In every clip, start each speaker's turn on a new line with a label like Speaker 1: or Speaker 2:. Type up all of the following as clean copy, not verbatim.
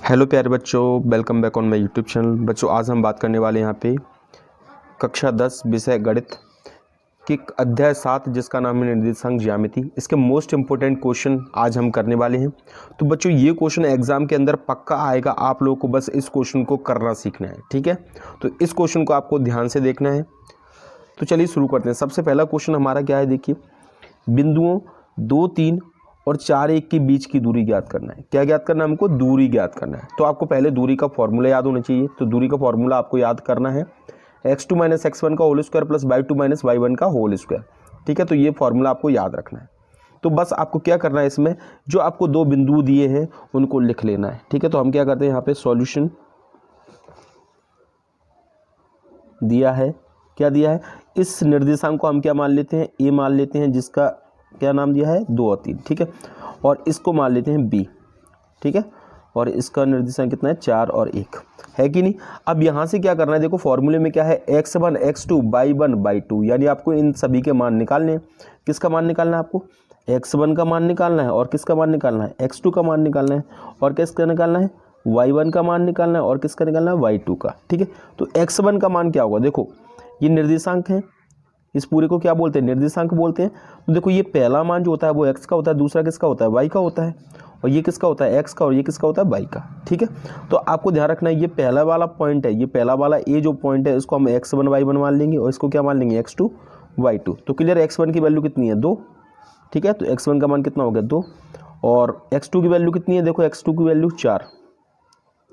Speaker 1: Hello प्यारे बच्चों, welcome back on my YouTube channel. बच्चों आज हम बात करने वाले हैं यहाँ पे कक्षा 10 विषय गणित की अध्याय 7 जिसका नाम है निर्देशांक ज्यामिति। इसके मोस्ट इंपोर्टेंट क्वेश्चन आज हम करने वाले हैं। तो बच्चों ये क्वेश्चन एग्जाम के अंदर पक्का आएगा, आप लोगों को बस इस क्वेश्चन को करना सीखना है, ठीक है। तो इस क्वेश्चन को आपको ध्यान से देखना है। तो चलिए शुरू करते हैं। सबसे पहला क्वेश्चन हमारा क्या है, देखिए बिंदुओं 2, 3 और 4, 1 के बीच की दूरी ज्ञात करना है। क्या ज्ञात करना है हमको? दूरी ज्ञात करना है। तो आपको पहले दूरी का फॉर्मूला याद होना चाहिए। तो दूरी का फॉर्मूला आपको याद करना है x2 - x1 का whole square plus y2 - y1 का होल स्क्वायर, ठीक है। तो ये फॉर्मूला आपको याद रखना है। तो बस आपको क्या करना है, इसमें जो आपको दो बिंदु दिए हैं उनको लिख लेना है, ठीक है। तो हम क्या करते हैं, यहाँ पे सॉल्यूशन दिया है। क्या दिया है? इस निर्देशांक को हम क्या मान लेते हैं? ए मान लेते हैं, जिसका क्या नाम दिया है? 2 और 3, ठीक है। और इसको मान लेते हैं बी, ठीक है। और इसका निर्देशांक कितना है? 4 और 1 है कि नहीं। अब यहाँ से क्या करना है, देखो फॉर्मूले में क्या है, x1 x2 y1 y2, यानी आपको इन सभी के मान निकालने हैं। किसका मान निकालना है आपको? x1 का मान निकालना है। और किसका मान निकालना है? x2 का मान निकालना है। और किसका निकालना है? y1 का मान निकालना है। और किसका निकालना है? y2 का, ठीक है। तो x1 का मान क्या होगा? देखो ये निर्देशांक है, इस पूरे को क्या बोलते हैं? निर्देशांक बोलते हैं। तो देखो ये पहला मान जो होता है वो x का होता है, दूसरा किसका होता है? y का होता है। और ये किसका होता है? x का। और ये किसका होता है? y का, ठीक है। तो आपको ध्यान रखना है, ये पहला वाला पॉइंट है, ये पहला वाला ये जो पॉइंट है इसको हम x1 y1 मान लेंगे। और इसको क्या मान लेंगे? x2 y2। तो क्लियर, x1 की वैल्यू कितनी है? 2, ठीक है। तो x1 का मान कितना हो गया? 2। और x2 की वैल्यू कितनी है? देखो x2 की वैल्यू 4।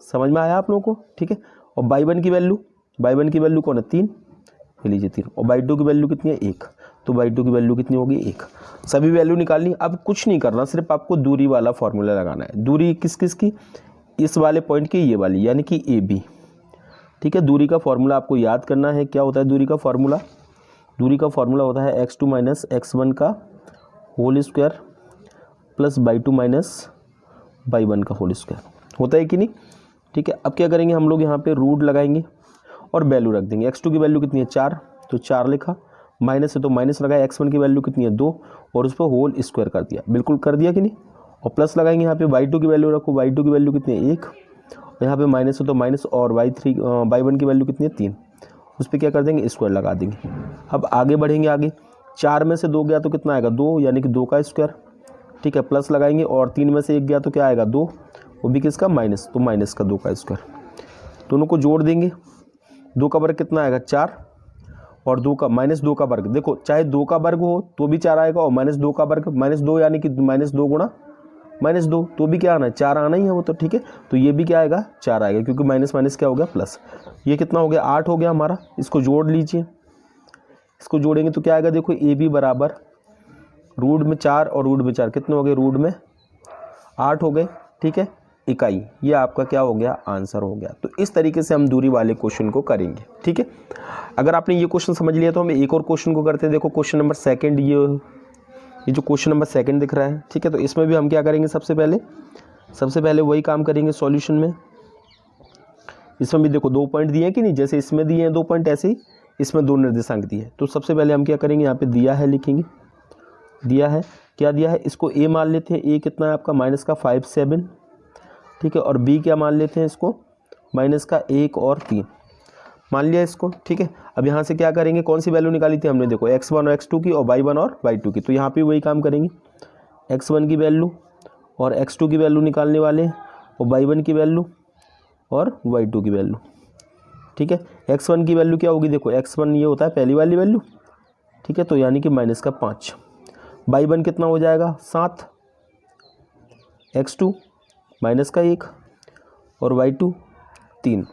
Speaker 1: समझ में आया आप लोगों को, ठीक है। और y1 की वैल्यू कौन है? 3, लीजिए 3। और y2 की वैल्यू कितनी है? 1। तो y2 की वैल्यू कितनी होगी? 1। सभी वैल्यू निकालनी। अब कुछ नहीं करना, सिर्फ आपको दूरी वाला फॉर्मूला लगाना है। दूरी किस किस की? इस वाले पॉइंट की, ये वाली, यानी कि AB, ठीक है। दूरी का फॉर्मूला आपको याद करना है। क्या होता है दूरी का फॉर्मूला? दूरी का फॉर्मूला होता है x2 - x1 का whole square plus y2 - y1 का होल स्क्वायर। होता है कि नहीं, ठीक है। अब क्या करेंगे हम लोग, यहाँ पे रूट लगाएंगे और वैल्यू रख देंगे। x2 की वैल्यू कितनी है? 4, तो 4 लिखा। माइनस है तो माइनस लगाया। x1 की वैल्यू कितनी है? 2, और उस पर होल स्क्वायर कर दिया। बिल्कुल कर दिया कि नहीं। और प्लस लगाएंगे यहाँ पे y2 की वैल्यू रखो। y2 की वैल्यू कितनी है? 1। और यहाँ पे माइनस है तो माइनस। और y1 की वैल्यू कितनी है? 3। उस पर क्या कर देंगे? स्क्वायर लगा देंगे। अब आगे बढ़ेंगे। आगे 4 में से 2 गया तो कितना आएगा? 2, यानी कि 2 का स्क्वायर, ठीक है। प्लस लगाएंगे। और 3 में से 1 गया तो क्या आएगा? 2, वो भी किसका? माइनस, तो माइनस का 2 का स्क्वायर। दोनों को जोड़ देंगे। 2 का वर्ग कितना आएगा? 4। और 2 का -2 का वर्ग, देखो चाहे 2 का वर्ग हो तो भी 4 आएगा। और -2 का वर्ग, -2 यानी कि -2 गुणा -2, तो भी क्या आना है? 4 आना ही है वो तो, ठीक है। तो ये भी क्या आएगा? 4 आएगा, क्योंकि माइनस माइनस क्या हो गया? प्लस। ये कितना हो गया? 8 हो गया हमारा। इसको जोड़ लीजिए। इसको जोड़ेंगे तो क्या आएगा? देखो AB बराबर रूट में 4 और रूट में 4 कितने हो गए? रूट में 8 हो गए, ठीक है। इकाई, ये आपका क्या हो गया? आंसर हो गया। तो इस तरीके से हम दूरी वाले क्वेश्चन को करेंगे, ठीक है। अगर आपने ये क्वेश्चन समझ लिया तो हम एक और क्वेश्चन को करते हैं। देखो क्वेश्चन नंबर 2, ये जो क्वेश्चन नंबर 2 दिख रहा है, ठीक है। तो इसमें भी हम क्या करेंगे? सबसे पहले वही काम करेंगे सॉल्यूशन में। इसमें भी देखो 2 पॉइंट दिए हैं कि नहीं, जैसे इसमें दिए हैं 2 पॉइंट, ऐसे ही इसमें 2 निर्देशांक दिए हैं। तो सबसे पहले हम क्या करेंगे, यहाँ पे दिया है लिखेंगे। दिया है, क्या दिया है? इसको A मान लेते हैं। A कितना है आपका? -5 7, ठीक है। और B क्या मान लेते हैं? इसको -1 और 3 मान लिया इसको, ठीक है। अब यहाँ से क्या करेंगे? कौन सी वैल्यू निकाली थी हमने? देखो x1 और x2 की, और y1 और y2 की। तो यहाँ पे वही काम करेंगे। x1 की वैल्यू और x2 की वैल्यू निकालने वाले हैं, और y1 की वैल्यू और y2 की वैल्यू, ठीक है। x1 की वैल्यू क्या होगी? देखो x1 ये होता है पहली वाली वैल्यू, ठीक है। तो यानी कि -5। y1 कितना हो जाएगा? 7। x2 -1 और y2 3।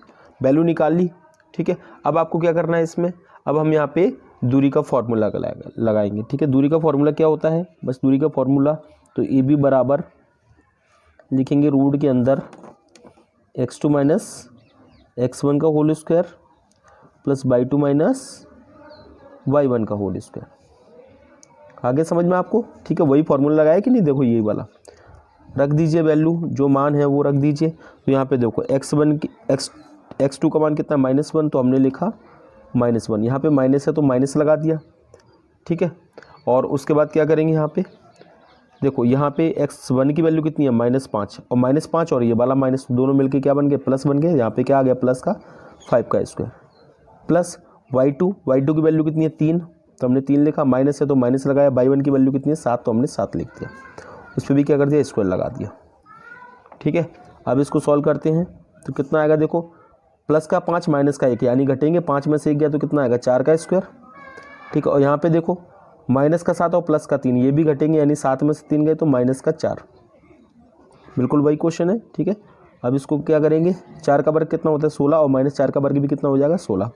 Speaker 1: वैल्यू निकाल ली, ठीक है। अब आपको क्या करना है इसमें? अब हम यहाँ पे दूरी का फॉर्मूला लगाएंगे, ठीक है। दूरी का फॉर्मूला क्या होता है? बस दूरी का फॉर्मूला तो AB बराबर लिखेंगे रूट के अंदर x2 - x1 का whole square plus y2 - y1 का होल स्क्वायर। आगे समझ में आपको, ठीक है। वही फॉर्मूला लगाया कि नहीं? देखो यही वाला रख दीजिए, वैल्यू जो मान है वो रख दीजिए। तो यहाँ पे देखो x2 का मान कितना? -1, तो हमने लिखा -1। यहाँ पे माइनस है तो माइनस लगा दिया, ठीक है। और उसके बाद क्या करेंगे? यहाँ पे देखो यहाँ पे x1 की वैल्यू कितनी है -5 और -5 और ये वाला माइनस दोनों मिलके क्या बन गए प्लस बन गए। यहाँ पे क्या आ गया प्लस का 5 का स्क्वायर प्लस y2 की वैल्यू कितनी है 3 तो हमने 3 लिखा, माइनस है तो माइनस लगाया, y1 की वैल्यू कितनी है 7 तो हमने 7 लिख दिया, उस पर भी क्या कर दिया स्क्वायर लगा दिया। ठीक है, अब इसको सॉल्व करते हैं तो कितना आएगा देखो प्लस का 5 माइनस का 1 यानी घटेंगे, 5 में से 1 गया तो कितना आएगा 4 का स्क्वायर। ठीक है, और यहाँ पे देखो माइनस का 7 और प्लस का 3 ये भी घटेंगे यानी 7 में से 3 गए तो माइनस का 4, बिल्कुल वही क्वेश्चन है। ठीक है, अब इसको क्या करेंगे 4 का वर्ग कितना होता है 16 और -4 का वर्ग भी कितना हो जाएगा 16,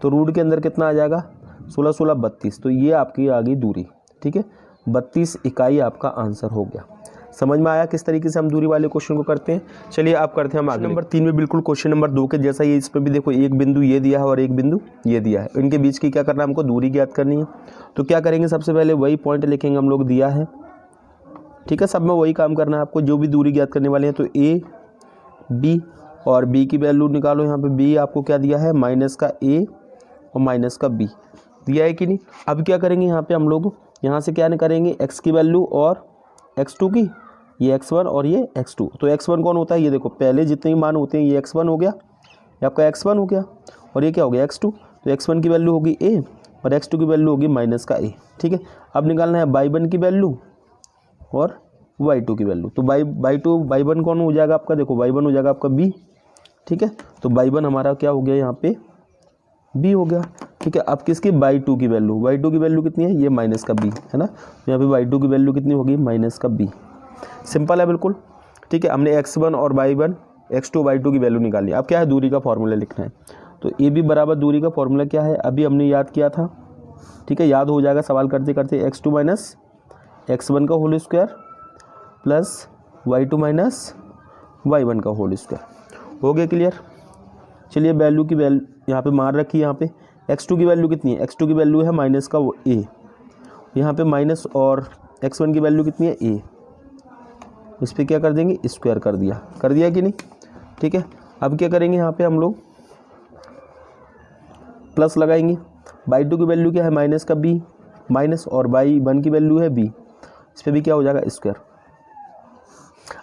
Speaker 1: तो रूट के अंदर कितना आ जाएगा 16 16 32, तो ये आपकी आ गई दूरी। ठीक है, 32 इकाई आपका आंसर हो गया। समझ में आया किस तरीके से हम दूरी वाले क्वेश्चन को करते हैं। चलिए आप करते हैं हम आगे नंबर 3 में, बिल्कुल क्वेश्चन नंबर 2 के जैसा ही इसमें भी देखो एक बिंदु ये दिया है और एक बिंदु ये दिया है, इनके बीच की क्या करना है हमको दूरी ज्ञात करनी है। तो क्या करेंगे सबसे पहले वही पॉइंट लिखेंगे हम लोग दिया है। ठीक है, सब में वही काम करना है आपको, जो भी दूरी ज्ञात करने वाले हैं। तो ए बी और बी की वैल्यू निकालो। यहाँ पे बी आपको क्या दिया है माइनस का ए और माइनस का बी दिया है कि नहीं। अब क्या करेंगे यहाँ पे हम लोग यहाँ से क्या करेंगे x की वैल्यू और x2 की, ये x1 और ये x2। तो x1 कौन होता है ये देखो पहले जितने मान होते हैं ये x1 हो गया, ये आपका x1 हो गया और ये क्या हो गया x2। तो x1 की वैल्यू होगी a और x2 की वैल्यू होगी माइनस का a। ठीक है, अब निकालना है y1 की वैल्यू और y2 की वैल्यू। तो y1 कौन हो जाएगा आपका देखो y1 हो जाएगा आपका b। ठीक है, तो y1 हमारा क्या हो गया यहाँ पे b हो गया। ठीक है, अब किसकी y2 की वैल्यू कितनी है ये माइनस का b है ना, यहाँ पे y2 की वैल्यू कितनी होगी माइनस का b। सिंपल है बिल्कुल। ठीक है, हमने x1 और y1 x2 y2 की वैल्यू निकाली। अब क्या है दूरी का फॉर्मूला लिखना है। तो ए बी बराबर दूरी का फॉर्मूला क्या है अभी हमने याद किया था। ठीक है, याद हो जाएगा सवाल करते करते x2 माइनस x1 का whole square plus y2 minus y1 का होल स्क्वायर। हो गया क्लियर। चलिए वैल्यू की यहाँ पे मान रखी है, यहाँ पे x2 की वैल्यू कितनी है x2 की वैल्यू है माइनस का a, यहाँ पे माइनस और x1 की वैल्यू कितनी है a, इस पर क्या कर देंगे स्क्वायर कर दिया कि नहीं। ठीक है, अब क्या करेंगे यहाँ पे हम लोग प्लस लगाएंगे। y2 की वैल्यू क्या है माइनस का b माइनस और y1 की वैल्यू है b, इस पर भी क्या हो जाएगा स्क्वायर।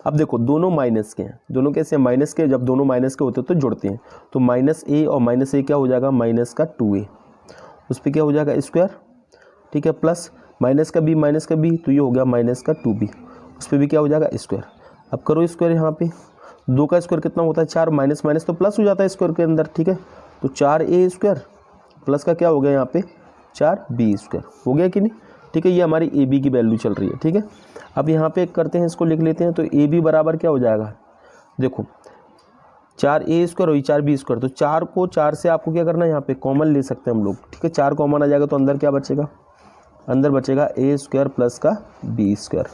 Speaker 1: अब देखो दोनों माइनस के हैं, दोनों कैसे हैं माइनस के, जब दोनों माइनस के होते हैं तो जुड़ते हैं। तो माइनस ए और माइनस ए क्या हो जाएगा माइनस का 2a, उस पर क्या हो जाएगा स्क्वायर। ठीक है, प्लस माइनस का b तो ये हो गया माइनस का 2b, उस पर भी क्या हो जाएगा स्क्वायर। अब करो स्क्वायर, यहाँ पे 2 का स्क्वायर कितना होता है 4, माइनस माइनस तो प्लस हो जाता है स्क्वायर के अंदर। ठीक है, तो 4a स्क्वायर प्लस का क्या हो गया यहाँ पे 4b स्क्वायर, हो गया कि नहीं। ठीक है, ये हमारी ए बी की वैल्यू चल रही है। ठीक है, अब यहाँ पे करते हैं इसको लिख लेते हैं। तो ए बी बराबर क्या हो जाएगा देखो 4a स्क्वायर और 4b स्क्वायर, तो 4 को 4 से आपको क्या करना है यहाँ पे कॉमन ले सकते हैं हम लोग। ठीक है, 4 कॉमन आ जाएगा तो अंदर क्या बचेगा, अंदर बचेगा a स्क्वायर प्लस का b स्क्वायर।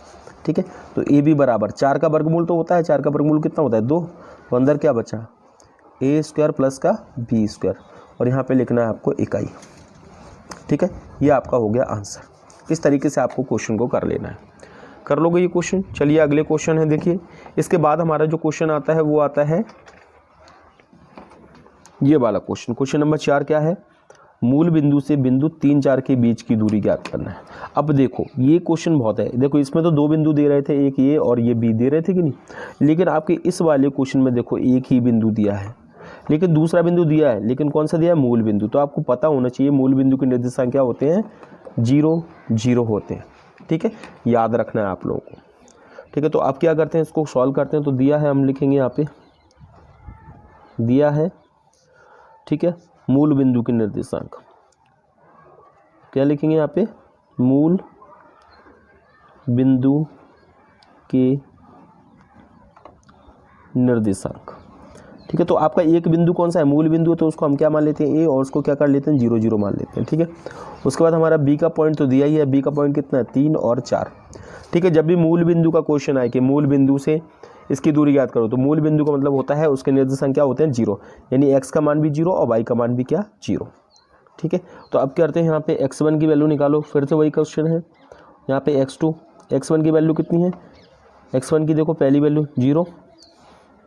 Speaker 1: ठीक है, तो ए बी बराबर 4 का वर्गमूल तो होता है, 4 का वर्गमूल कितना होता है 2, तो अंदर क्या बचा a स्क्वायर प्लस का b स्क्वायर, और यहाँ पे लिखना है आपको इकाई। ठीक है, ये आपका हो गया आंसर। इस तरीके से आपको क्वेश्चन को कर लेना है, कर लोगे ये क्वेश्चन। चलिए अगले क्वेश्चन है, देखिए इसके बाद हमारा जो क्वेश्चन आता है वो आता है ये वाला क्वेश्चन। क्वेश्चन नंबर 4 क्या है, मूल बिंदु से बिंदु 3 4 के बीच की दूरी ज्ञात करना है। अब देखो ये क्वेश्चन बहुत है, देखो इसमें तो 2 बिंदु दे रहे थे, एक ये और ये बी दे रहे थे कि नहीं, लेकिन आपके इस वाले क्वेश्चन में देखो एक ही बिंदु दिया है लेकिन दूसरा बिंदु दिया है, लेकिन कौन सा दिया है मूल बिंदु। तो आपको पता होना चाहिए मूल बिंदु के निर्देशांक क्या होते हैं 0 0 होते हैं। ठीक है, याद रखना है आप लोगों को। ठीक है, तो आप क्या करते हैं इसको सॉल्व करते हैं। तो दिया है, हम लिखेंगे यहाँ पे दिया है। ठीक है, मूल बिंदु के निर्देशांक क्या लिखेंगे यहाँ पे मूल बिंदु के निर्देशांक। ठीक है, तो आपका एक बिंदु कौन सा है मूल बिंदु, तो उसको हम क्या मान लेते हैं ए, और उसको क्या कर लेते हैं 0 0 मान लेते हैं। ठीक है, उसके बाद हमारा बी का पॉइंट तो दिया ही है, बी का पॉइंट कितना है 3 और 4। ठीक है, जब भी मूल बिंदु का क्वेश्चन आए कि मूल बिंदु से इसकी दूरी याद करो, तो मूल बिंदु का मतलब होता है उसके निर्देशांक क्या होते हैं 0, यानी x का मान भी 0 और y का मान भी क्या 0। ठीक है, तो अब करते हैं यहाँ पे x1 की वैल्यू निकालो, फिर से वही क्वेश्चन है। यहाँ पे x1 की वैल्यू कितनी है, x1 की देखो पहली वैल्यू 0,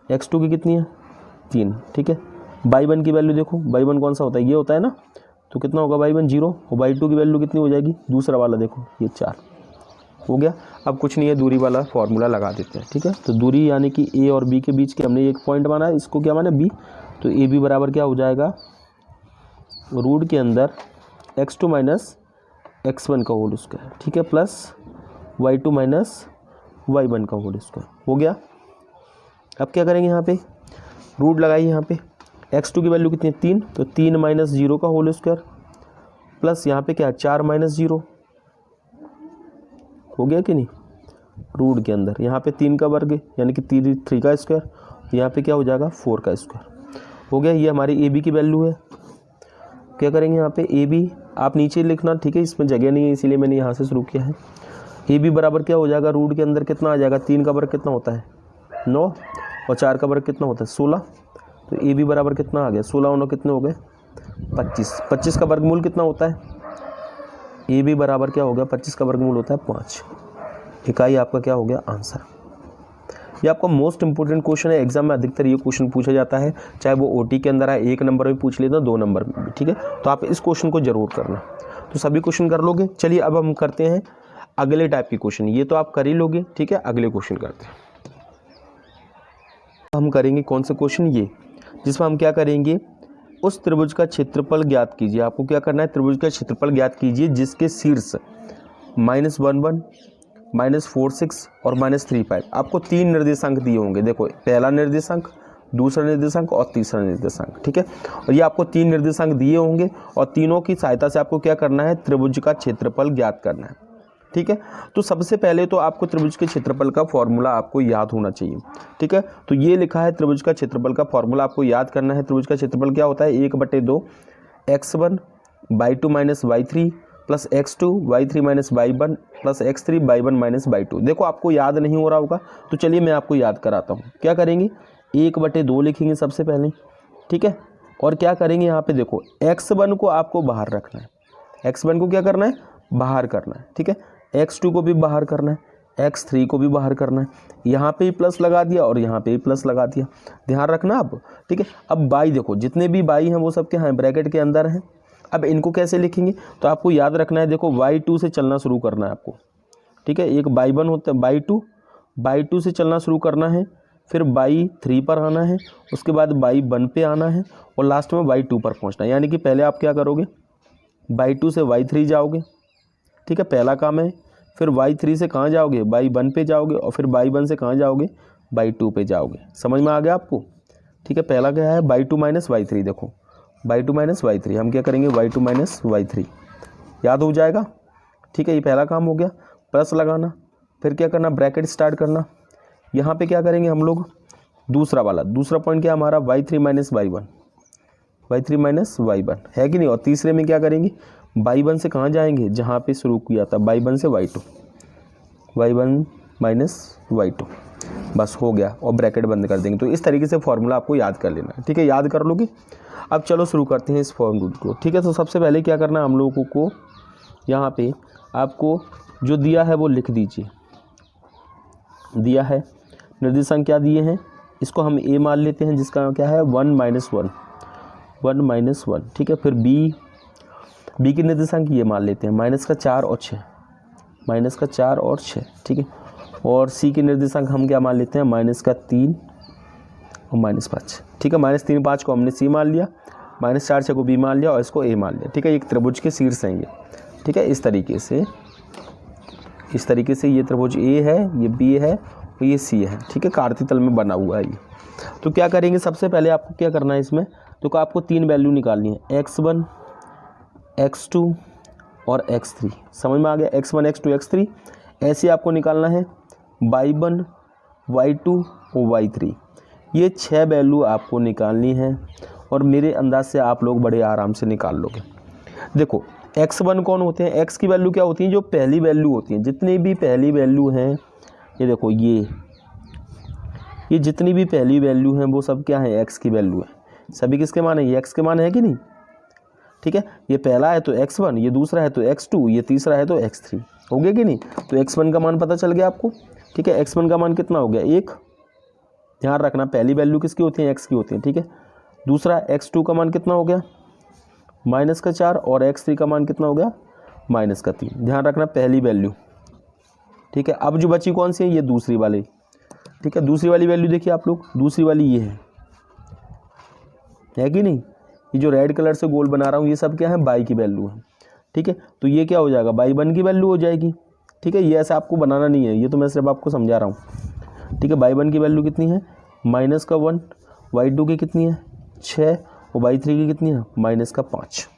Speaker 1: x2 की कितनी है 3। ठीक है, y1 की वैल्यू देखो, y1 कौन सा होता है ये होता है ना, तो कितना होगा y1 0, और y2 की वैल्यू कितनी हो जाएगी दूसरा वाला देखो ये 4। हो गया। अब कुछ नहीं है, दूरी वाला फॉर्मूला लगा देते हैं, ठीक है। तो दूरी यानी कि ए और बी के बीच के हमने एक पॉइंट माना है, इसको क्या माना बी, तो ए बी बराबर क्या हो जाएगा, रूट के अंदर x2 माइनस x1 का होल स्क्वायर, ठीक है, प्लस y2 माइनस y1 का होल स्क्वायर। हो गया। अब क्या करेंगे, यहाँ पे रूट लगाइए, यहाँ पे x2 की वैल्यू कितनी है 3, तो 3 माइनस 0 का होल स्क्वायर प्लस यहाँ पे क्या है 4 माइनस 0, हो गया कि नहीं, रूट के अंदर यहाँ पे 3 का वर्ग यानी कि 3 का स्क्वायर, यहाँ पे क्या हो जाएगा 4 का स्क्वायर। हो गया। ये हमारी ए बी की वैल्यू है। क्या करेंगे यहाँ पे ए बी आप नीचे लिखना, ठीक है, इसमें जगह नहीं है इसीलिए मैंने यहाँ से शुरू किया है। ए बी बराबर क्या हो जाएगा, रूट के अंदर कितना आ जाएगा, 3 का वर्ग कितना होता है 9 और 4 का वर्ग कितना होता है 16, तो ए बी बराबर कितना आ गया 16 और 9 कितने हो गए 25। 25 का वर्गमूल कितना होता है, ए बी बराबर क्या हो गया 25 का वर्गमूल होता है 5 इकाई। आपका क्या हो गया आंसर। ये आपका मोस्ट इंपोर्टेंट क्वेश्चन है, एग्जाम में अधिकतर ये क्वेश्चन पूछा जाता है, चाहे वो ओटी के अंदर आए 1 नंबर में पूछ लेता 2 नंबर में भी, ठीक है। तो आप इस क्वेश्चन को जरूर करना। तो सभी क्वेश्चन कर लोगे। चलिए अब हम करते हैं अगले टाइप की क्वेश्चन, ये तो आप कर ही लोगे, ठीक है। अगले क्वेश्चन करते हैं, हम करेंगे कौन सा क्वेश्चन, ये जिसमें हम क्या करेंगे, उस त्रिभुज का क्षेत्रफल ज्ञात कीजिए। आपको क्या करना है, त्रिभुज का क्षेत्रफल ज्ञात कीजिए जिसके शीर्ष -11, -46 और -35 आपको 3 निर्देशांक दिए होंगे। देखो पहला निर्देशांक, दूसरा निर्देशांक और तीसरा निर्देशांक, ठीक है। और ये आपको 3 निर्देशांक दिए होंगे और तीनों की सहायता से आपको क्या करना है, त्रिभुज का क्षेत्रफल ज्ञात करना है, ठीक है। तो सबसे पहले तो आपको त्रिभुज के क्षेत्रफल का फॉर्मूला आपको याद होना चाहिए, ठीक है। तो ये लिखा है त्रिभुज का क्षेत्रफल का फॉर्मूला आपको याद करना है। त्रिभुज का क्षेत्रफल क्या होता है, 1/2 x1 y2 minus y3 plus x2 y3 minus y1 plus x3 y1 minus y2। देखो आपको याद नहीं हो रहा होगा, तो चलिए मैं आपको याद कराता हूँ। क्या करेंगे, 1/2 लिखेंगे सबसे पहले, ठीक है। और क्या करेंगे, यहाँ पे देखो x1 को आपको बाहर रखना है, x1 को क्या करना है, बाहर करना है, ठीक है। x2 को भी बाहर करना है, x3 को भी बाहर करना है। यहाँ पे ही प्लस लगा दिया और यहाँ पे ही प्लस लगा दिया, ध्यान रखना आप, ठीक है। अब बाई देखो, जितने भी बाई हैं वो सब क्या हैं, ब्रैकेट के अंदर हैं। अब इनको कैसे लिखेंगे, तो आपको याद रखना है, देखो y2 से चलना शुरू करना है आपको, ठीक है। एक y1 होता है, y2 से चलना शुरू करना है, फिर y3 पर आना है, उसके बाद y1 पे आना है और लास्ट में y2 पर पहुँचना है। यानी कि पहले आप क्या करोगे, y2 से y3 जाओगे, ठीक है, पहला काम है। फिर y3 से कहाँ जाओगे, y1 पे जाओगे और फिर y1 से कहाँ जाओगे, y2 पे जाओगे। समझ में आ गया आपको, ठीक है। पहला क्या है, y2 माइनस y3, देखो y2 माइनस y3, हम क्या करेंगे y2 माइनस y3, याद हो जाएगा, ठीक है। ये पहला काम हो गया, प्लस लगाना, फिर क्या करना, ब्रैकेट स्टार्ट करना। यहाँ पे क्या करेंगे हम लोग, दूसरा पॉइंट क्या हमारा y3 माइनस y1 है कि नहीं। और तीसरे में क्या करेंगे, y1 से कहाँ जाएंगे, जहाँ पे शुरू किया था y1 से y1 माइनस y2, बस हो गया और ब्रैकेट बंद कर देंगे। तो इस तरीके से फॉर्मूला आपको याद कर लेना है, ठीक है, याद कर लोगे। अब चलो शुरू करते हैं इस फॉर्मूले को, ठीक है। तो सबसे पहले क्या करना है हम लोगों को, यहाँ पे आपको जो दिया है वो लिख दीजिए। दिया है निर्देशांक क्या दिए हैं, इसको हम a मान लेते हैं, जिसका क्या है 1 - 1, ठीक है। फिर b के निर्देशांक ये मान लेते हैं -4 और 6, ठीक है। और c के निर्देशांक हम क्या मान लेते हैं, -3 और -5, ठीक है। -3 5 को हमने c मान लिया, -4 6 को b मान लिया और इसको a मान लिया, ठीक है। एक त्रिभुज के शीर्ष हैं ये, ठीक है। इस तरीके से ये त्रिभुज a है, ये b है और ये c है, ठीक है। कार्तीय तल में बना हुआ है ये। तो क्या करेंगे, सबसे पहले आपको क्या करना है इसमें, तो आपको 3 वैल्यू निकालनी है, x1 x2 और x3। समझ में आ गया, x1 x2 x3 ऐसे आपको निकालना है, y1 y2 और y3, ये 6 वैल्यू आपको निकालनी है और मेरे अंदाज से आप लोग बड़े आराम से निकाल लोगे। देखो x1 कौन होते हैं, x की वैल्यू क्या होती है, जो पहली वैल्यू होती है, जितनी भी पहली वैल्यू हैं, ये देखो ये जितनी भी पहली वैल्यू हैं वो सब क्या है, x की वैल्यू है। सभी किसके मान है, ये x के मान है कि नहीं, ठीक है। ये पहला है तो x1, ये दूसरा है तो x2, ये तीसरा है तो x3, हो गया कि नहीं। तो x1 का मान पता चल गया आपको, ठीक है। x1 का मान कितना हो गया 1, ध्यान रखना पहली वैल्यू किसकी होती है, x की होती है, ठीक है। दूसरा x2 का मान कितना हो गया -4 और x3 का मान कितना हो गया -3, ध्यान रखना पहली वैल्यू, ठीक है। अब जो बची कौन सी है, ये दूसरी वाली, ठीक है। दूसरी वाली वैल्यू देखिए आप लोग, दूसरी वाली ये है कि नहीं, ये जो रेड कलर से गोल बना रहा हूँ ये सब क्या है, बाई की वैल्यू है, ठीक है। तो ये क्या हो जाएगा, y1 की वैल्यू हो जाएगी, ठीक है। ये ऐसा आपको बनाना नहीं है, ये तो मैं सिर्फ आपको समझा रहा हूँ, ठीक है। y1 की वैल्यू कितनी है, -1, y2 की कितनी है 6 और y3 की कितनी है -5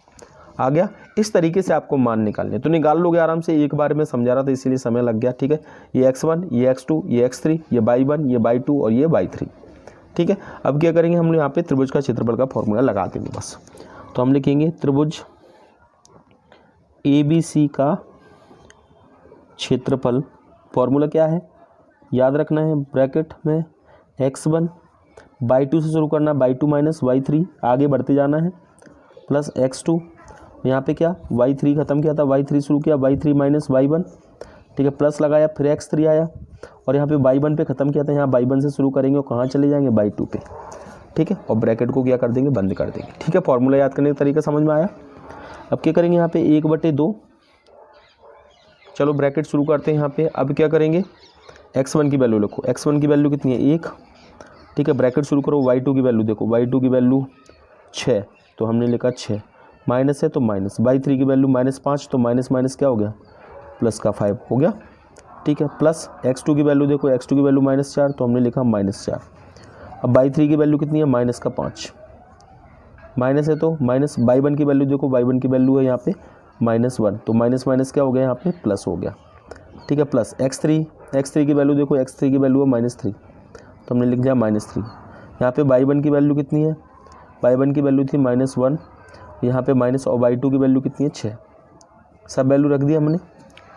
Speaker 1: आ गया। इस तरीके से आपको मान निकालने, तो निकाल लोगे आराम से, एक बार में समझा रहा था इसीलिए समय लग गया, ठीक है। ये x1, ये x2, ये x3, ये y1, ये y2 और ये y3, ठीक है। अब क्या करेंगे हम लोग यहाँ पे त्रिभुज का क्षेत्रफल का फॉर्मूला लगा देंगे बस। तो हम लिखेंगे त्रिभुज ABC का क्षेत्रफल, फॉर्मूला क्या है याद रखना है, ब्रैकेट में x1 y2 से शुरू करना, y2 माइनस y3 आगे बढ़ते जाना है, प्लस x2, यहाँ पे क्या y3 ख़त्म किया था, y3 शुरू किया, y3 माइनस y1, ठीक है, प्लस लगाया, फिर x3 आया और यहाँ पे y1 पे ख़त्म किया था, यहाँ y1 से शुरू करेंगे और कहाँ चले जाएंगे y2 पे, ठीक है। और ब्रैकेट को क्या कर देंगे, बंद कर देंगे, ठीक है। फॉर्मूला याद करने का तरीका समझ में आया। अब क्या करेंगे यहाँ पे 1/2, चलो ब्रैकेट शुरू करते हैं यहाँ पे। अब क्या करेंगे, x1 की वैल्यू लिखो, x1 की वैल्यू कितनी है 1, ठीक है। ब्रैकेट शुरू करो, y2 की वैल्यू देखो, y2 की वैल्यू 6, तो हमने लिखा 6, माइनस है तो माइनस, y3 की वैल्यू -5, तो माइनस माइनस क्या हो गया, प्लस का 5 हो गया, ठीक है। प्लस x2 की वैल्यू देखो, x2 की वैल्यू -4, तो हमने लिखा -4। अब y3 की वैल्यू कितनी है -5, माइनस है तो माइनस, y1 की वैल्यू देखो, y1 की वैल्यू है यहाँ पे -1, तो माइनस माइनस क्या हो गया यहाँ पे प्लस हो गया, ठीक है। प्लस x3 की वैल्यू देखो, x3 की वैल्यू है -3, तो हमने लिख दिया -3। यहाँ पे y1 की वैल्यू कितनी है, y1 की वैल्यू थी -1, यहाँ पे माइनस, और y2 की वैल्यू कितनी है 6, सब वैल्यू रख दिया हमने,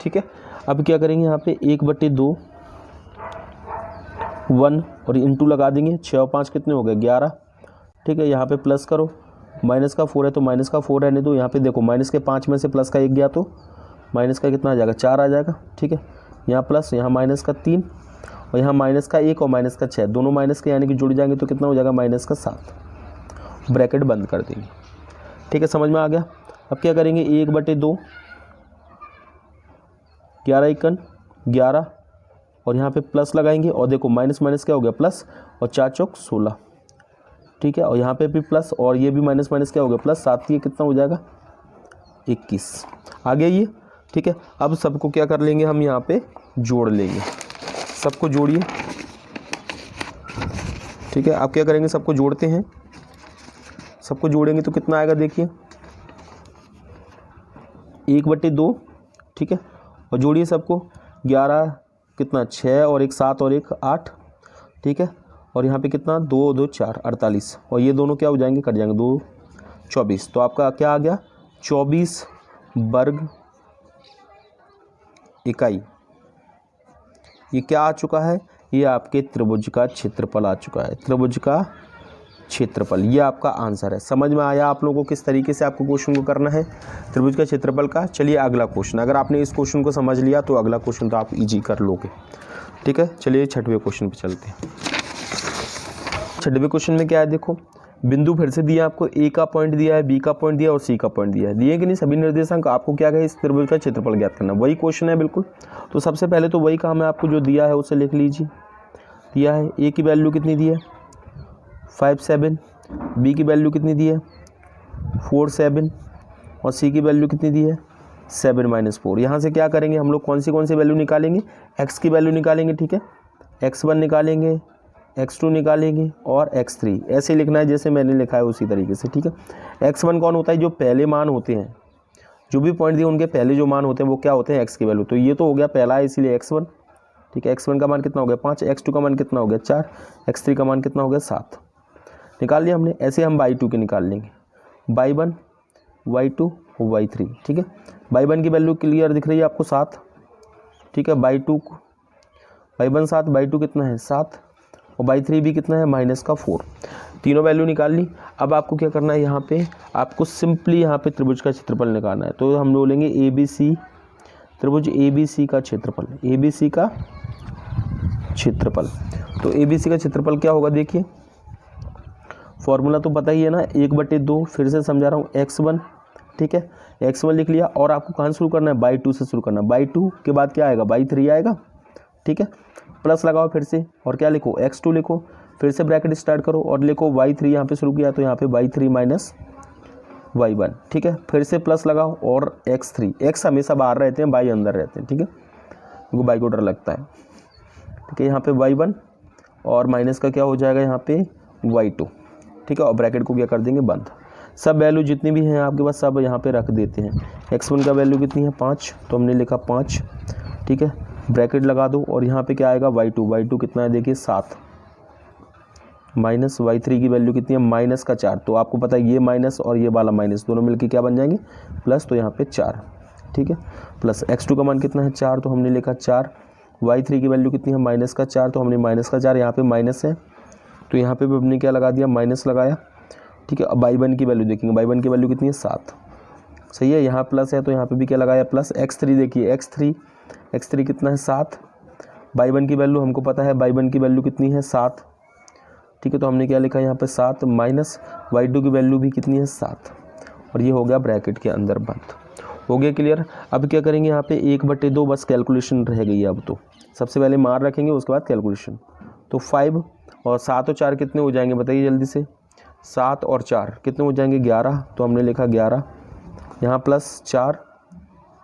Speaker 1: ठीक है। अब क्या करेंगे यहाँ पे 1/2 1 और इंटू लगा देंगे, 6 और 5 कितने हो गए 11, ठीक है। यहाँ पे प्लस करो, माइनस का 4 है तो माइनस का 4 रहने दो, यहाँ पे देखो माइनस के 5 में से प्लस का 1 गया तो माइनस का कितना आ जाएगा 4 आ जाएगा, ठीक है। यहाँ प्लस, यहाँ माइनस का 3 और यहाँ माइनस का 1 और माइनस का 6, दोनों माइनस के यानी कि जुड़ जाएंगे तो कितना हो जाएगा -7, ब्रैकेट बंद कर देंगे, ठीक है। समझ में आ गया। अब क्या करेंगे 1/2, 11 11 और यहाँ पे प्लस लगाएंगे और देखो माइनस माइनस क्या हो गया प्लस, और 4 चौक 16, ठीक है। और यहाँ पे भी प्लस और ये भी माइनस माइनस क्या हो गया प्लस, 7 ये कितना हो जाएगा 21 आ गया ये, ठीक है। अब सबको क्या कर लेंगे हम यहाँ पे जोड़ लेंगे, सबको जोड़िए, ठीक है। आप क्या करेंगे, सबको जोड़ते हैं, सबको जोड़ेंगे तो कितना आएगा देखिए 1/2, ठीक है। और जोड़िए सबको, 11 कितना 6 और 1 7 और 1 8, ठीक है। और यहाँ पे कितना 2 2 4 48, और ये दोनों क्या हो जाएंगे, कट जाएंगे, 2 24, तो आपका क्या आ गया 24 वर्ग इकाई। ये क्या आ चुका है, ये आपके त्रिभुज का क्षेत्रफल आ चुका है, त्रिभुज का क्षेत्रफल, ये आपका आंसर है। समझ में आया आप लोगों को किस तरीके से आपको क्वेश्चन को करना है त्रिभुज का क्षेत्रफल का। चलिए अगला क्वेश्चन, अगर आपने इस क्वेश्चन को समझ लिया तो अगला क्वेश्चन तो आप इजी कर लोगे, ठीक है। चलिए 6वें क्वेश्चन पे चलते हैं। 6वें क्वेश्चन में क्या है, देखो बिंदु फिर से दिया आपको, ए का पॉइंट दिया है, बी का पॉइंट दिया और सी का पॉइंट दिया है, दिए कि नहीं सभी निर्देशांक, आपको क्या है इस त्रिभुज का क्षेत्रफल ज्ञात करना, वही क्वेश्चन है बिल्कुल। तो सबसे पहले तो वही काम है, आपको जो दिया है उसे लिख लीजिए। दिया है ए की वैल्यू कितनी दी है 5 7, बी की वैल्यू कितनी दी है 4 7 और सी की वैल्यू कितनी दी है 7 - 4। यहाँ से क्या करेंगे हम लोग, कौन सी वैल्यू निकालेंगे, एक्स की वैल्यू निकालेंगे, ठीक है। x1 निकालेंगे, x2 निकालेंगे और x3, ऐसे लिखना है जैसे मैंने लिखा है उसी तरीके से, ठीक है। x1 कौन होता है, जो पहले मान होते हैं, जो भी पॉइंट दिए उनके पहले जो मान होते हैं वो क्या होते हैं, x की वैल्यू, तो ये तो हो गया पहला है इसीलिए x1, ठीक है। x1 का मान कितना हो गया 5, x2 का मान कितना हो गया 4, x3 का मान कितना हो गया 7, निकाल लिया हमने। ऐसे हम y2 के निकाल लेंगे, y1 y2 और y3, ठीक है। y1 की वैल्यू क्लियर दिख रही है आपको 7, ठीक है। y1 7, y2 कितना है 7 और y3 भी कितना है -4, तीनों वैल्यू निकाल ली। अब आपको क्या करना है, यहाँ पे आपको सिंपली यहाँ पे त्रिभुज का क्षेत्रफल निकालना है, तो हम बोलेंगे ABC, त्रिभुज ABC का क्षेत्रफल, ABC का क्षेत्रफल। तो ABC का क्षेत्रफल क्या होगा, देखिए फॉर्मूला तो पता ही है ना, 1/2, फिर से समझा रहा हूँ x1, ठीक है। x1 लिख लिया और आपको कहाँ शुरू करना है, बाई 2 से शुरू करना है। बाई 2 के बाद क्या आएगा, बाई 3 आएगा, ठीक है। प्लस लगाओ फिर से और क्या लिखो, x2 लिखो, फिर से ब्रैकेट स्टार्ट करो और लिखो y3 यहाँ पे शुरू किया तो यहाँ पे y3 माइनस y1, ठीक है। फिर से प्लस लगाओ और x3, x हमेशा बाहर रहते हैं, y अंदर रहते हैं, ठीक है, उनको y को डर लगता है, ठीक है। यहाँ पे y1 और माइनस का क्या हो जाएगा यहाँ पे y2, ठीक है। और ब्रैकेट को क्या कर देंगे, बंद। सब वैल्यू जितनी भी हैं आपके पास सब यहाँ पे रख देते हैं। x1 का वैल्यू कितनी है 5, तो हमने लिखा 5, ठीक है। ब्रैकेट लगा दो और यहाँ पे क्या आएगा y2 कितना है देखिए 7, माइनस y3 की वैल्यू कितनी है माइनस का 4, तो आपको पता है ये माइनस और ये वाला माइनस दोनों मिलके क्या बन जाएंगे प्लस, तो यहाँ पे 4, ठीक है। प्लस x2 का मान कितना है 4, तो हमने लिखा 4, y3 की वैल्यू कितनी है माइनस का 4, तो हमने माइनस का 4, यहाँ पे माइनस है तो यहाँ पे भी हमने क्या लगा दिया, माइनस लगाया, ठीक है। अब y1 की वैल्यू देखेंगे, y1 की वैल्यू कितनी है 7, सही है। यहाँ प्लस है तो यहाँ पे भी क्या लगाया प्लस। x3 देखिए, x3 कितना है 7, y1 की वैल्यू हमको पता है, y1 की वैल्यू कितनी है 7, ठीक है। तो हमने क्या लिखा यहाँ पे 7 माइनस y2 की वैल्यू भी कितनी है 7, और ये हो गया ब्रैकेट के अंदर बंद। हो गया क्लियर। अब क्या करेंगे यहाँ पे 1/2 बस कैलकुलेशन रह गई है। अब तो सबसे पहले मार रखेंगे उसके बाद कैलकुलेशन। तो 5 और 7 और 4 कितने हो जाएंगे बताइए जल्दी से, 7 और 4 कितने हो जाएंगे 11, तो हमने लिखा 11, यहाँ प्लस 4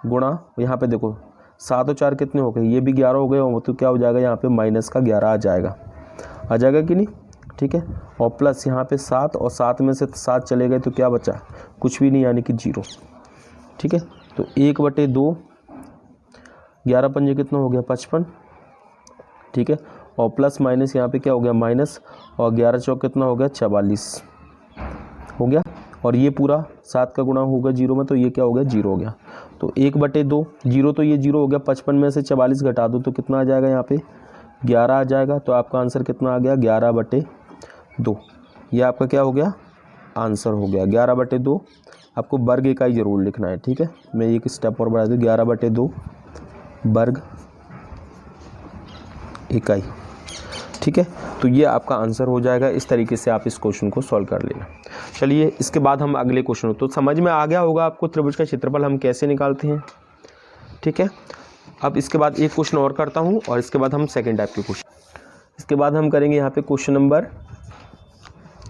Speaker 1: गुणा, यहाँ पे देखो 7 और 4 कितने हो गए, ये भी 11 हो गए, और तो क्या हो जाएगा यहाँ पे माइनस का 11 आ जाएगा कि नहीं, ठीक है। और प्लस यहाँ पे 7 और 7 में से 7 चले गए तो क्या बचा, कुछ भी नहीं, यानी कि 0, ठीक है। तो 1/2, 11 पंजे कितना हो गया 55, ठीक है। और प्लस माइनस यहाँ पे क्या हो गया माइनस, और 11 चौक कितना हो गया 44 हो गया, और ये पूरा 7 का गुणा होगा 0 में, तो ये क्या हो गया 0 हो गया। तो 1/2 0, तो ये 0 हो गया, 55 में से 44 घटा दो तो कितना आ जाएगा यहाँ पे 11 आ जाएगा। तो आपका आंसर कितना आ गया 11/2, ये आपका क्या हो गया आंसर हो गया 11/2। आपको वर्ग इकाई ज़रूर लिखना है, ठीक है। मैं एक स्टेप और बढ़ा दूँ, 11/2 वर्ग इकाई, ठीक है। तो ये आपका आंसर हो जाएगा। इस तरीके से आप इस क्वेश्चन को सॉल्व कर लेना। चलिए इसके बाद हम अगले क्वेश्चन, तो समझ में आ गया होगा आपको त्रिभुज का क्षेत्रफल हम कैसे निकालते हैं, ठीक है। अब इसके बाद एक क्वेश्चन और करता हूँ और इसके बाद हम सेकेंड टाइप के क्वेश्चन, इसके बाद हम करेंगे यहाँ पे क्वेश्चन नंबर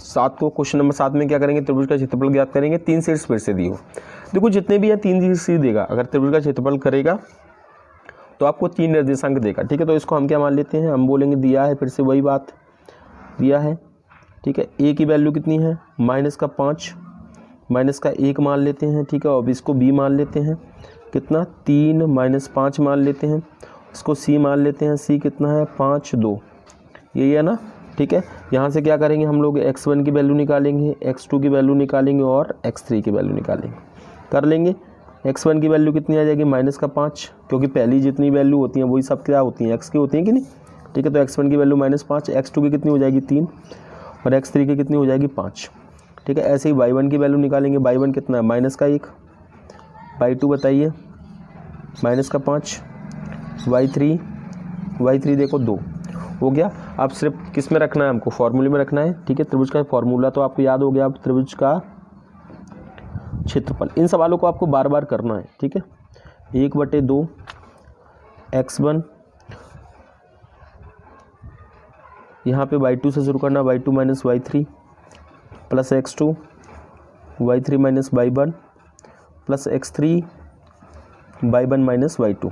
Speaker 1: 7 को। क्वेश्चन नंबर 7 में क्या करेंगे, त्रिभुज का क्षेत्रफल ज्ञात करेंगे। 3 शीर्ष फिर से दिए हो, देखो जितने भी हैं 3 शीर्ष देगा। अगर त्रिभुज का क्षेत्रफल करेगा तो आपको 3 निर्देशांक देगा, ठीक है। तो इसको हम क्या मान लेते हैं, हम बोलेंगे दिया है, फिर से वही बात दिया है, ठीक है। a की वैल्यू कितनी है -5, -1 मान लेते हैं, ठीक है। अब इसको b मान लेते हैं, कितना 3 -5 मान लेते हैं, इसको c मान लेते हैं, c कितना है 5 2, यही है ना, ठीक है। यहाँ से क्या करेंगे हम लोग x1 की वैल्यू निकालेंगे, x2 की वैल्यू निकालेंगे और x3 की वैल्यू निकालेंगे, कर लेंगे। x1 की वैल्यू कितनी आ जाएगी -5, क्योंकि पहली जितनी वैल्यू होती हैं वही सब क्या होती हैं x की होती हैं कि नहीं, ठीक है। तो x1 की वैल्यू -5, x2 की कितनी हो जाएगी 3 और x3 की कितनी हो जाएगी 5, ठीक है। ऐसे ही y1 की वैल्यू निकालेंगे, y1 कितना है -1, y2 बताइए -5, y3 देखो 2 हो गया। अब सिर्फ किस में रखना है हमको, फॉर्मूले में रखना है, ठीक है। त्रिभुज का फॉर्मूला तो आपको याद हो गया। अब त्रिभुज का क्षेत्रफल, इन सवालों को आपको बार बार करना है, ठीक है। 1/2 x1, यहाँ पे y2 से शुरू करना, y2 minus y3 plus x2, y3 minus y1 plus x3, y1 minus y2,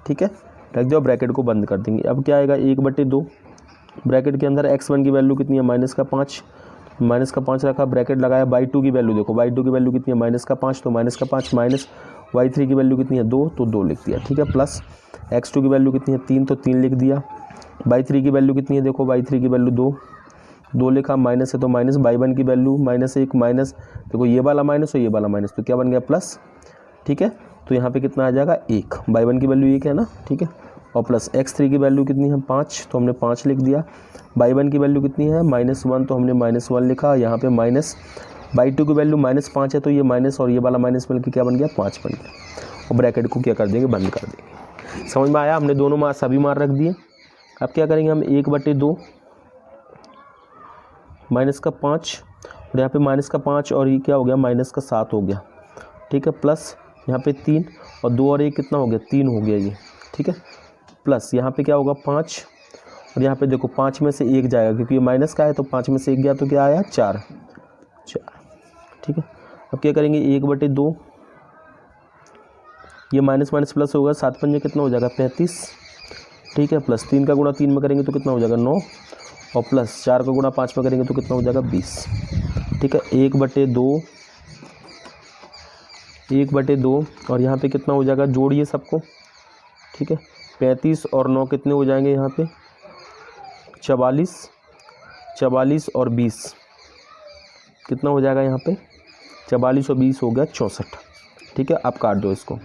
Speaker 1: ठीक है। रख दो, ब्रैकेट को बंद कर देंगे। अब क्या आएगा 1/2, ब्रैकेट के अंदर x1 की वैल्यू कितनी है -5 रखा, ब्रैकेट लगाया। y2 की वैल्यू देखो, y2 की वैल्यू कितनी है -5, तो -5 माइनस y3 की वैल्यू कितनी है 2, तो 2 लिख दिया, ठीक है। प्लस x2 की वैल्यू कितनी है 3, तो 3 लिख दिया। y3 की वैल्यू कितनी है देखो, y3 की वैल्यू 2 लिखा, माइनस है तो माइनस, y1 की वैल्यू -1 माइनस देखो ये वाला माइनस और ये वाला माइनस, तो क्या बन गया प्लस, ठीक है। तो यहाँ पे कितना आ जाएगा 1, y1 की वैल्यू 1 है ना, ठीक है। और प्लस x3 की वैल्यू कितनी है 5, तो हमने 5 लिख दिया। y1 की वैल्यू कितनी है -1, तो हमने -1 लिखा। यहाँ पे माइनस y2 की वैल्यू -5 है, तो ये माइनस और ये वाला माइनस मिलकर क्या बन गया 5 बन गया। और ब्रैकेट को क्या कर देंगे, बंद कर देंगे। समझ में आया, हमने दोनों मार्क सभी मार्क रख दिए। अब क्या करेंगे हम 1/2 -5, और यहाँ पे -5 और ये क्या हो गया -7 हो गया, ठीक है, प्लस यहाँ पे 3 और 2 और 1 कितना हो गया, 3 हो गया ये, ठीक है, प्लस यहाँ पे क्या होगा 5 और यहाँ पे देखो 5 में से 1 जाएगा क्योंकि ये माइनस का है, तो 5 में से 1 गया तो क्या आया 4, ठीक है। अब क्या करेंगे 1/2, ये माइनस माइनस प्लस होगा, 7 पंजे कितना हो जाएगा 35, ठीक है, प्लस 3 का गुणा 3 में करेंगे तो कितना हो जाएगा 9 और प्लस 4 का गुणा 5 में करेंगे तो कितना हो जाएगा 20, ठीक है। 1/2 और यहाँ पे कितना हो जाएगा, जोड़िए सबको, ठीक है, 35 और 9 कितने हो जाएंगे यहाँ पे 44 और 20 कितना हो जाएगा यहाँ पे 44 और 20 हो गया 64, ठीक है। आप काट दो इसको,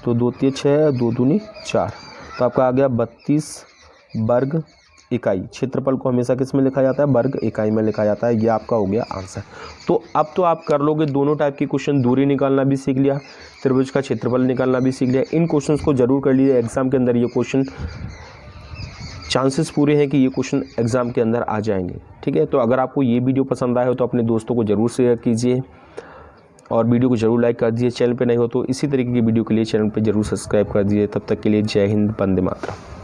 Speaker 1: तो 2 3 6 2 दूनी 4, तो आपका आ गया 32 वर्ग इकाई। क्षेत्रफल को हमेशा किस में लिखा जाता है, वर्ग इकाई में लिखा जाता है। ये आपका हो गया आंसर। तो अब तो आप कर लोगे दोनों टाइप के क्वेश्चन, दूरी निकालना भी सीख लिया, त्रिभुज का क्षेत्रफल निकालना भी सीख लिया। इन क्वेश्चंस को जरूर कर लीजिए, एग्जाम के अंदर ये क्वेश्चन चांसेस पूरे हैं कि ये क्वेश्चन एग्जाम के अंदर आ जाएंगे, ठीक है। तो अगर आपको ये वीडियो पसंद आया हो तो अपने दोस्तों को जरूर शेयर कीजिए और वीडियो को जरूर लाइक कर दीजिए। चैनल पे नहीं हो तो इसी तरीके की वीडियो के लिए चैनल पे जरूर सब्सक्राइब कर दीजिए। तब तक के लिए जय हिंद, वंदे मातरम।